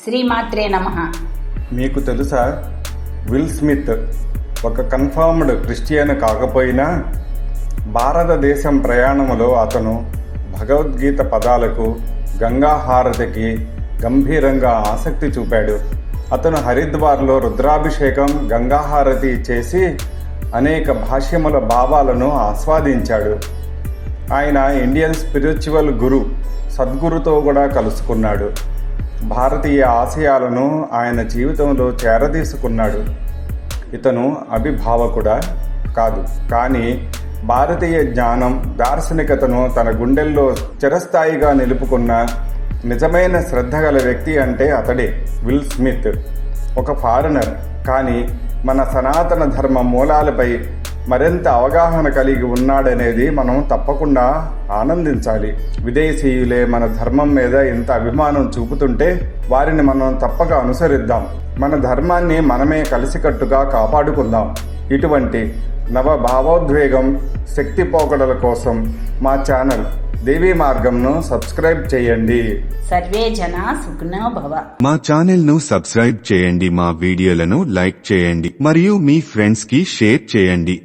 శ్రీమాత్రే నమః. మీకు తెలుసా, విల్ స్మిత్ ఒక కన్ఫర్మ్డ్ క్రిస్టియన్ కాకపోయినా భారతదేశం ప్రయాణములో అతను భగవద్గీత పదాలకు, గంగా హారతికి గంభీరంగా ఆసక్తి చూపాడు. అతను హరిద్వార్లో రుద్రాభిషేకం, గంగాహారతి చేసి అనేక భాష్యముల భావాలను ఆస్వాదించాడు. ఆయన ఇండియన్ స్పిరిచువల్ గురు సద్గురుతో కూడా కలుసుకున్నాడు. భారతీయ ఆశయాలను ఆయన జీవితంలో చేరదీసుకున్నాడు. ఇతను అభిభావకుడా కాదు, కానీ భారతీయ జ్ఞానం, దార్శనికతను తన గుండెల్లో చిరస్థాయిగా నిలుపుకున్న నిజమైన శ్రద్ధ గల వ్యక్తి అంటే అతడే. విల్ స్మిత్ ఒక ఫారినర్, కానీ మన సనాతన ధర్మ మూలాలపై మరింత అవగాహన కలిగి ఉన్నాడనేది మనం తప్పకుండా ఆనందించాలి. విదేశీయులే మన ధర్మం మీద ఇంత అభిమానం చూపుతుంటే వారిని మనం తప్పక అనుసరిద్దాం. మన ధర్మాన్ని మనమే కలిసికట్టుగా కాపాడుకుందాం. ఇటువంటి నవ భావోద్వేగం, శక్తి పోకడల కోసం మా ఛానల్ దేవీ మార్గంను సబ్స్క్రైబ్ చేయండి. సర్వే జనా సుఖినో భవ. మా ఛానల్ ను సబ్స్క్రైబ్ చేయండి, మా వీడియోలను లైక్ చేయండి మరియు మీ ఫ్రెండ్స్ కి షేర్ చేయండి.